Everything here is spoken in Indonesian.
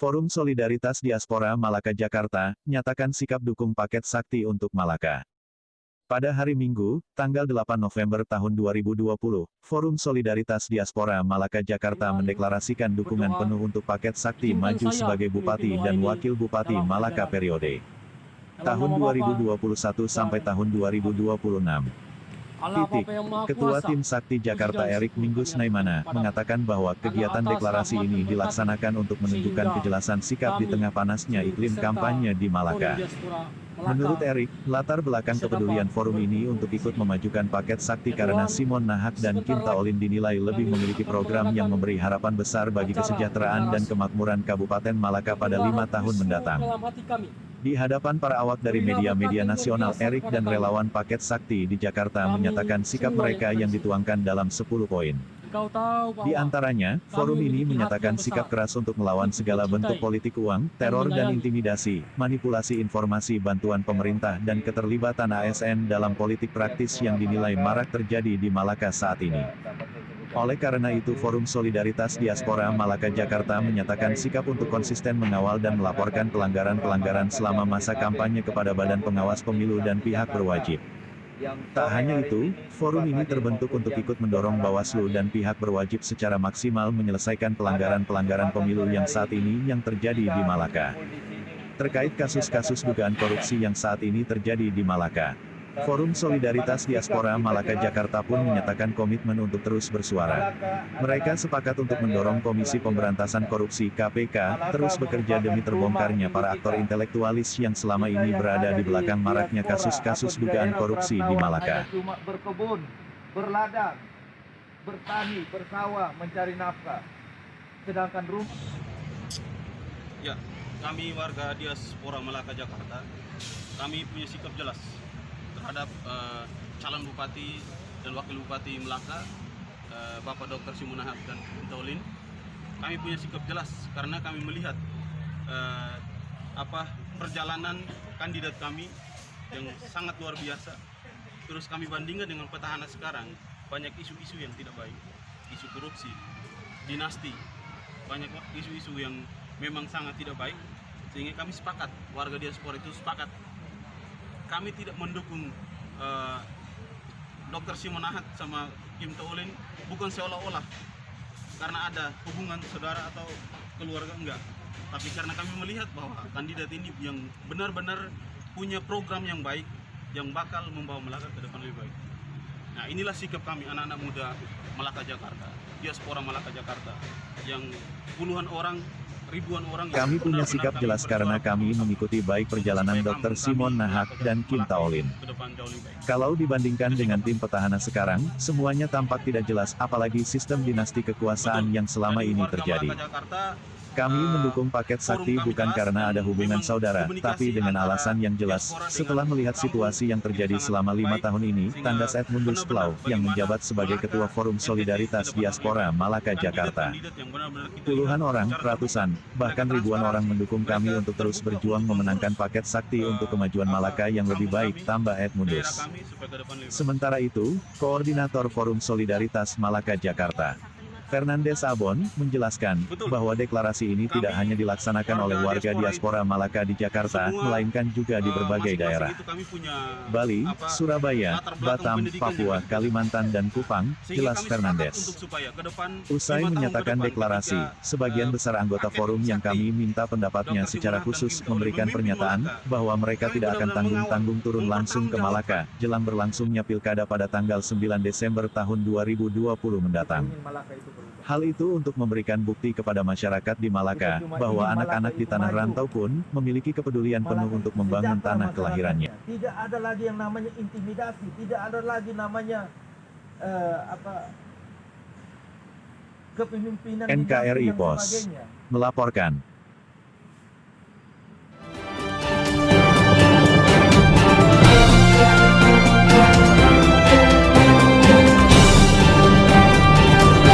Forum Solidaritas Diaspora Malaka Jakarta, nyatakan sikap dukung paket sakti untuk Malaka. Pada hari Minggu, tanggal 8 November tahun 2020, Forum Solidaritas Diaspora Malaka Jakarta mendeklarasikan dukungan penuh untuk paket sakti maju sebagai Bupati dan Wakil Bupati Malaka periode tahun 2021 sampai tahun 2026. Ketua Tim Sakti Jakarta Erik Minggu Snaimana mengatakan bahwa kegiatan deklarasi ini dilaksanakan untuk menunjukkan kejelasan sikap di tengah panasnya iklim kampanye di Malaka. Menurut Erik, latar belakang kepedulian forum ini untuk ikut memajukan paket sakti karena Simon Nahak dan Kim Taolin dinilai lebih memiliki program yang memberi harapan besar bagi kesejahteraan dan kemakmuran Kabupaten Malaka pada 5 tahun mendatang. Di hadapan para awak dari media-media nasional, Erik dan relawan paket sakti di Jakarta menyatakan sikap mereka yang dituangkan dalam 10 poin. Di antaranya, forum ini menyatakan sikap keras untuk melawan segala bentuk politik uang, teror dan intimidasi, manipulasi informasi bantuan pemerintah dan keterlibatan ASN dalam politik praktis yang dinilai marak terjadi di Malaka saat ini. Oleh karena itu Forum Solidaritas Diaspora Malaka Jakarta menyatakan sikap untuk konsisten mengawal dan melaporkan pelanggaran-pelanggaran selama masa kampanye kepada Badan Pengawas Pemilu dan pihak berwajib. Tak hanya itu, forum ini terbentuk untuk ikut mendorong Bawaslu dan pihak berwajib secara maksimal menyelesaikan pelanggaran-pelanggaran pemilu yang saat ini yang terjadi di Malaka. Terkait kasus-kasus dugaan korupsi yang saat ini terjadi di Malaka, Forum Solidaritas Diaspora Malaka Jakarta pun menyatakan komitmen untuk terus bersuara. Mereka sepakat untuk mendorong Komisi Pemberantasan Korupsi (KPK) terus bekerja demi terbongkarnya para aktor intelektualis yang selama ini berada di belakang maraknya kasus-kasus dugaan korupsi di Malaka. Cuma berkebun, berladang, bertani, bersawah, mencari nafkah. Sedangkan rumah. Ya, kami warga Diaspora Malaka Jakarta, kami punya sikap jelas terhadap calon bupati dan wakil bupati Malaka, Bapak Dr. Simon Nahak dan Kim Taolin. Kami punya sikap jelas karena kami melihat perjalanan kandidat kami yang sangat luar biasa. Terus kami bandingkan dengan petahana sekarang, banyak isu-isu yang tidak baik, isu korupsi, dinasti, banyak isu-isu yang memang sangat tidak baik, sehingga kami sepakat, warga diaspora itu sepakat. Kami tidak mendukung Dr. Simon Nahak sama Kim Taolin, bukan seolah-olah karena ada hubungan saudara atau keluarga, enggak. Tapi karena kami melihat bahwa kandidat ini yang benar-benar punya program yang baik, yang bakal membawa Malaka ke depan lebih baik. Nah, inilah sikap kami anak-anak muda Malaka Jakarta, Diaspora Malaka Jakarta, yang puluhan orang, ribuan orang. Kami punya sikap jelas karena kami mengikuti baik perjalanan Dr. Simon Nahak dan Kim Taolin. Kalau dibandingkan dengan tim petahana sekarang, semuanya tampak tidak jelas, apalagi sistem dinasti kekuasaan yang selama ini terjadi. Kami mendukung paket sakti bukan karena ada hubungan saudara, tapi dengan alasan yang jelas. Setelah melihat situasi yang terjadi selama 5 tahun ini, tandas Edmundus Plau, yang menjabat sebagai Ketua Forum Solidaritas Diaspora Malaka Jakarta. Puluhan orang, ratusan, bahkan ribuan orang mendukung kami untuk terus berjuang memenangkan paket sakti untuk kemajuan Malaka yang lebih baik, tambah Edmundus. Sementara itu, Koordinator Forum Solidaritas Malaka Jakarta, Fernandes Abon, menjelaskan bahwa deklarasi ini tidak hanya dilaksanakan oleh warga diaspora Malaka di Jakarta, melainkan juga di berbagai daerah. Bali, Surabaya, Batam, Papua, Kalimantan dan Kupang, jelas Fernandes. Usai menyatakan deklarasi, sebagian besar anggota forum yang kami minta pendapatnya secara khusus memberikan pernyataan bahwa mereka tidak akan tanggung-tanggung turun langsung ke Malaka jelang berlangsungnya pilkada pada tanggal 9 Desember tahun 2020 mendatang. Hal itu untuk memberikan bukti kepada masyarakat di Malaka, bahwa anak-anak di tanah rantau pun memiliki kepedulian penuh untuk membangun tanah kelahirannya. Tidak ada lagi yang namanya intimidasi, tidak ada lagi namanya kepemimpinan NKRI Pos melaporkan.